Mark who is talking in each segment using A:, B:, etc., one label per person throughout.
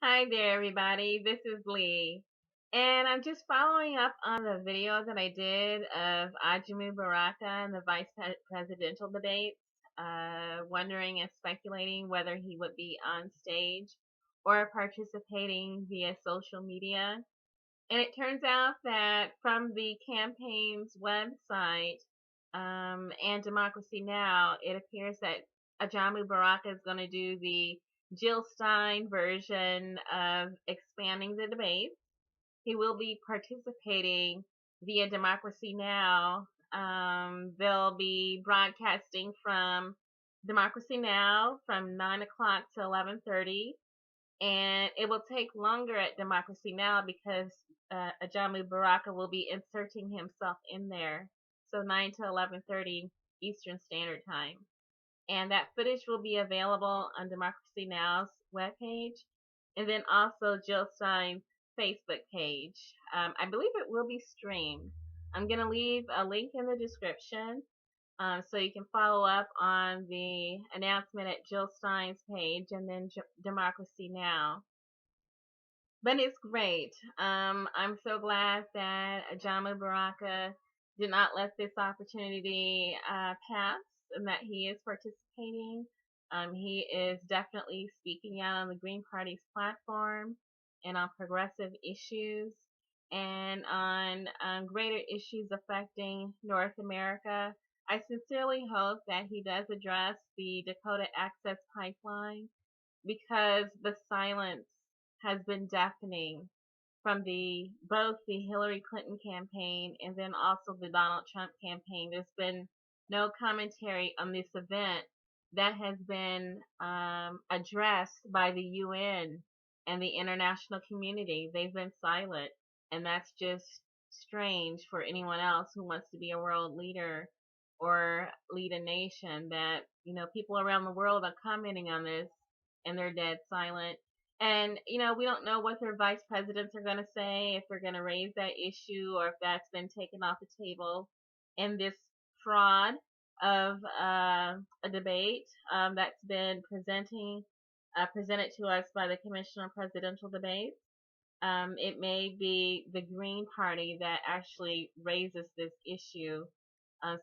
A: Hi there, everybody. This is Lee. And I'm just following up on the video that I did of Ajamu Baraka and the presidential debates, wondering and speculating whether he would be on stage or participating via social media. And it turns out that from the campaign's website and Democracy Now, it appears that Ajamu Baraka is going to do the Jill Stein version of expanding the debate. He will be participating via Democracy Now. They'll be broadcasting from Democracy Now from 9 o'clock to 11:30, and it will take longer at Democracy Now because Ajamu Baraka will be inserting himself in there. So 9 to 11:30 Eastern Standard Time, and that footage will be available on Democracy Now's webpage, and then also Jill Stein's Facebook page. I believe it will be streamed. I'm gonna leave a link in the description so you can follow up on the announcement at Jill Stein's page and then Democracy Now. But it's great. I'm so glad that Ajamu Baraka did not let this opportunity pass and that he is participating. He is definitely speaking out on the Green Party's platform and on progressive issues and on greater issues affecting North America. I sincerely hope that he does address the Dakota Access Pipeline because the silence has been deafening from both the Hillary Clinton campaign and then also the Donald Trump campaign. There's been no commentary on this event that has been addressed by the UN and the international community. They've been silent, and that's just strange for anyone else who wants to be a world leader or lead a nation. That people around the world are commenting on this, and they're dead silent. And, we don't know what their vice presidents are going to say, if they're going to raise that issue or if that's been taken off the table in this fraud of a debate that's been presented to us by the Commission on Presidential Debates. It may be the Green Party that actually raises this issue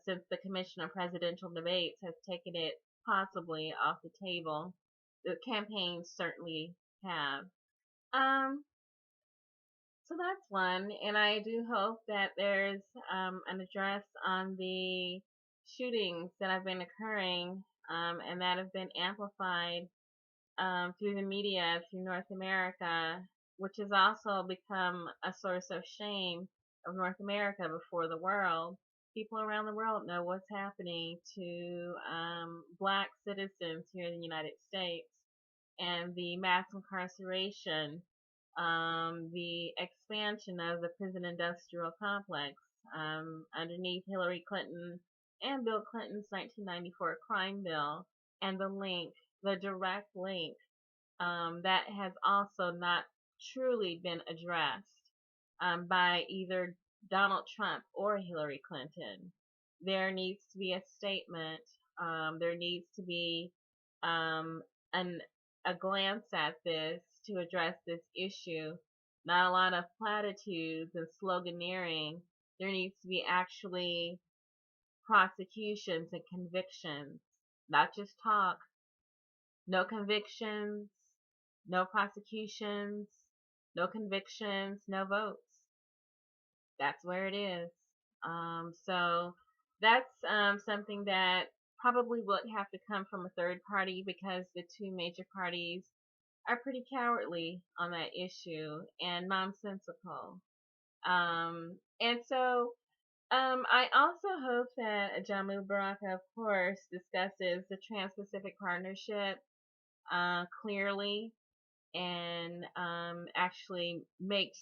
A: since the Commission on Presidential Debates has taken it possibly off the table. The campaigns certainly have. Um, so that's one, and I do hope that there's an address on the shootings that have been occurring and that have been amplified through the media through North America, which has also become a source of shame of North America before the world. People around the world know what's happening to black citizens here in the United States and the mass incarceration, the expansion of the prison industrial complex underneath Hillary Clinton and Bill Clinton's 1994 crime bill, and the direct link that has also not truly been addressed by either Donald Trump or Hillary Clinton. There needs to be a statement. There needs to be um, an, a glance at this to address this issue. Not a lot of platitudes and sloganeering. There needs to be actually prosecutions and convictions, not just talk. No convictions, no prosecutions, no convictions, no votes. That's where it is. So that's something that probably would have to come from a third party because the two major parties are pretty cowardly on that issue and nonsensical. And so I also hope that Ajamu Baraka, of course, discusses the Trans-Pacific Partnership clearly and actually makes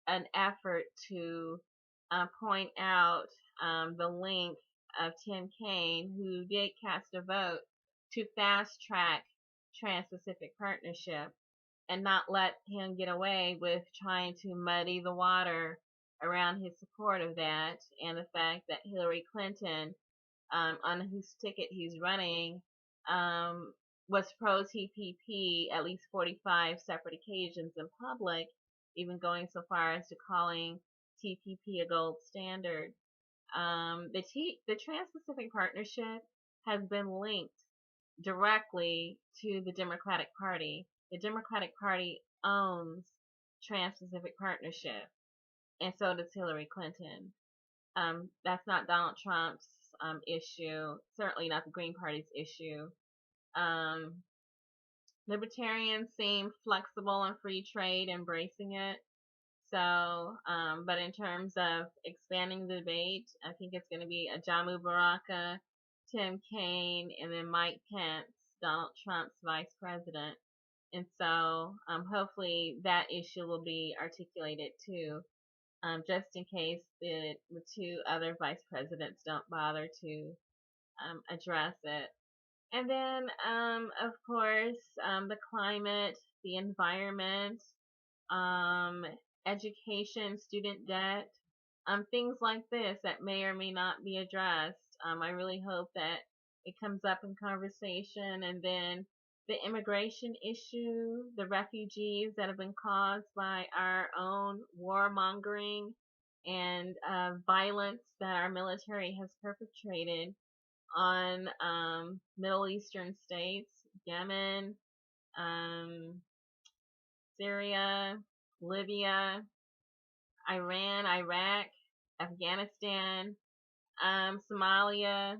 A: an effort to point out the link of Tim Kaine, who did cast a vote to fast track Trans-Pacific Partnership and not let him get away with trying to muddy the water around his support of that, and the fact that Hillary Clinton, on whose ticket he's running, was pro TPP at least 45 separate occasions in public, even going so far as to calling TPP a gold standard. The Trans-Pacific Partnership has been linked directly to the Democratic Party. The Democratic Party owns Trans-Pacific Partnership, and so does Hillary Clinton. That's not Donald Trump's issue, certainly not the Green Party's issue. Libertarians seem flexible on free trade, embracing it. So, but in terms of expanding the debate, I think it's going to be Ajamu Baraka, Tim Kaine, and then Mike Pence, Donald Trump's vice president. And so, hopefully that issue will be articulated too, just in case the two other vice presidents don't bother to address it. And then, of course, the climate, the environment, education, student debt, things like this that may or may not be addressed. I really hope that it comes up in conversation. And then the immigration issue, the refugees that have been caused by our own warmongering and violence that our military has perpetrated on Middle Eastern states, Yemen, Syria, Libya, Iran, Iraq, Afghanistan, Somalia,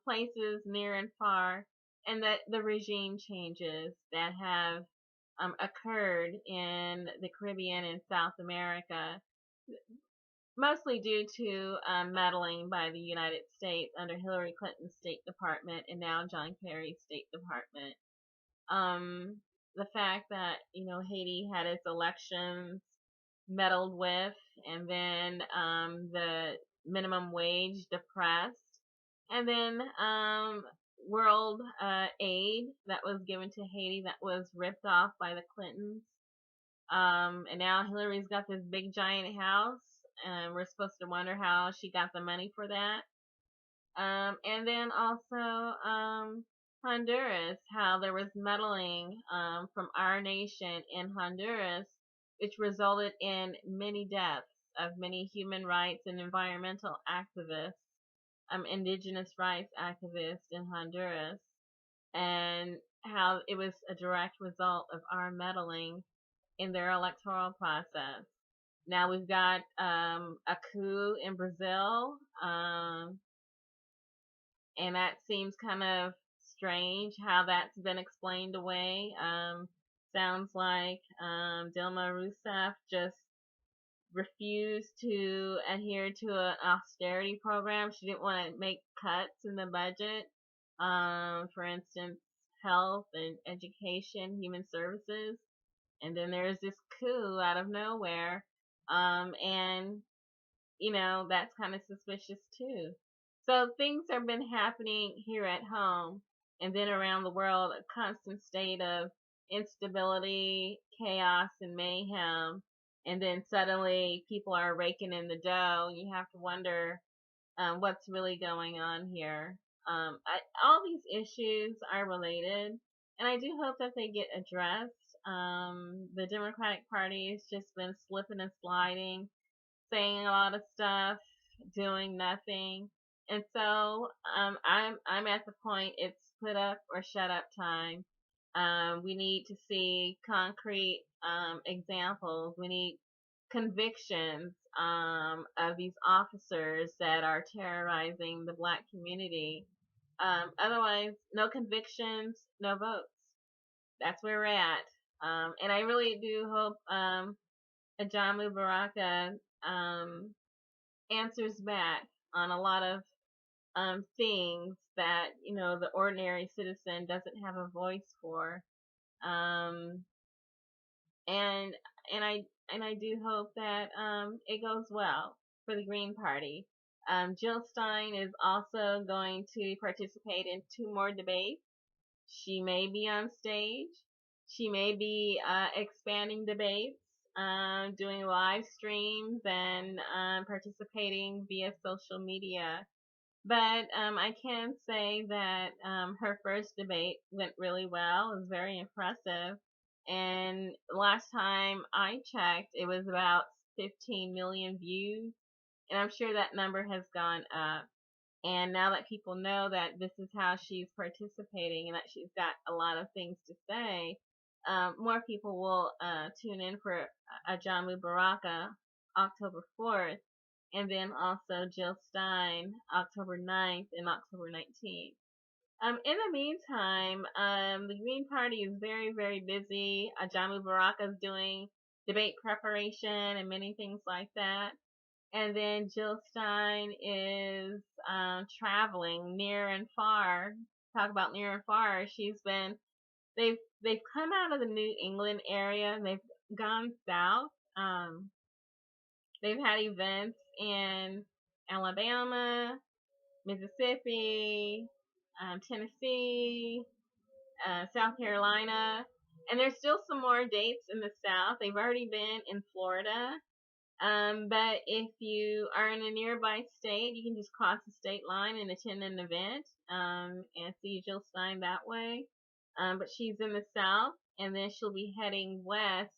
A: places near and far, and that the regime changes that have occurred in the Caribbean and South America, mostly due to meddling by the United States under Hillary Clinton's State Department and now John Kerry's State Department. The fact that, Haiti had its elections meddled with, and then the minimum wage depressed, and then world aid that was given to Haiti that was ripped off by the Clintons. And now Hillary's got this big giant house, and we're supposed to wonder how she got the money for that. And then also Honduras, how there was meddling from our nation in Honduras, which resulted in many deaths of many human rights and environmental activists, indigenous rights activists in Honduras, and how it was a direct result of our meddling in their electoral process. Now we've got a coup in Brazil, and that seems kind of strange how that's been explained away. Sounds like Dilma Rousseff just refused to adhere to an austerity program. She didn't want to make cuts in the budget. For instance, health and education, human services. And then there's this coup out of nowhere. And, that's kind of suspicious too. So things have been happening here at home and then around the world, a constant state of instability, chaos, and mayhem. And then suddenly people are raking in the dough. You have to wonder what's really going on here. All these issues are related, and I do hope that they get addressed. The Democratic Party has just been slipping and sliding, saying a lot of stuff, doing nothing. And so I'm at the point it's put up or shut up time. We need to see concrete examples. We need convictions of these officers that are terrorizing the Black community. Otherwise, no convictions, no votes. That's where we're at. And I really do hope Ajamu Baraka answers back on a lot of things that the ordinary citizen doesn't have a voice for, and I do hope that it goes well for the Green Party. Jill Stein is also going to participate in 2 more debates. She may be on stage. She may be expanding debates, doing live streams, and participating via social media. But I can say that her first debate went really well. It was very impressive. And last time I checked, it was about 15 million views. And I'm sure that number has gone up. And now that people know that this is how she's participating and that she's got a lot of things to say, more people will tune in for Ajamu Baraka October 4th, and then also Jill Stein October 9th and October 19th. In the meantime, the Green Party is very, very busy. Ajamu Baraka is doing debate preparation and many things like that. And then Jill Stein is traveling near and far. Talk about near and far. They've come out of the New England area and they've gone south. They've had events in Alabama, Mississippi, Tennessee, South Carolina, and there's still some more dates in the South. They've already been in Florida. But if you are in a nearby state, you can just cross the state line and attend an event and see Jill Stein that way. But she's in the South, and then she'll be heading west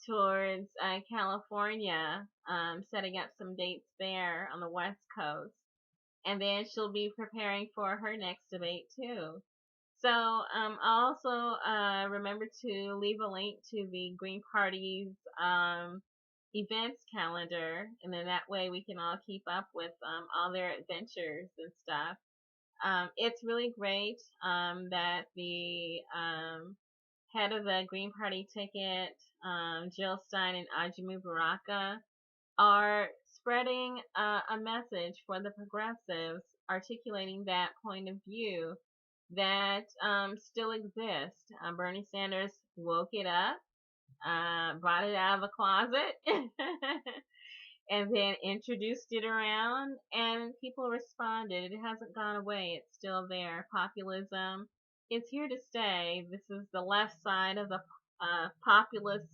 A: towards California, setting up some dates there on the West Coast. And then she'll be preparing for her next debate, too. So also remember to leave a link to the Green Party's events calendar, and then that way we can all keep up with all their adventures and stuff. It's really great that the head of the Green Party ticket, Jill Stein and Ajamu Baraka, are spreading a message for the progressives, articulating that point of view that still exists. Bernie Sanders woke it up, brought it out of the closet, and then introduced it around, and people responded. It hasn't gone away. It's still there. Populism is here to stay. This is the left side of the populist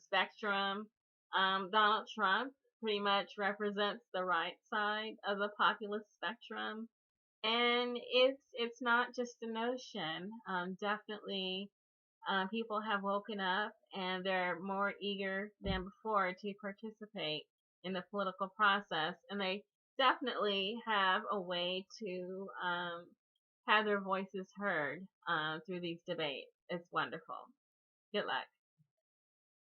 A: spectrum. Donald Trump pretty much represents the right side of the populist spectrum. And it's not just a notion. Definitely people have woken up and they're more eager than before to participate in the political process, and they definitely have a way to have their voices heard through these debates. It's wonderful. Good luck.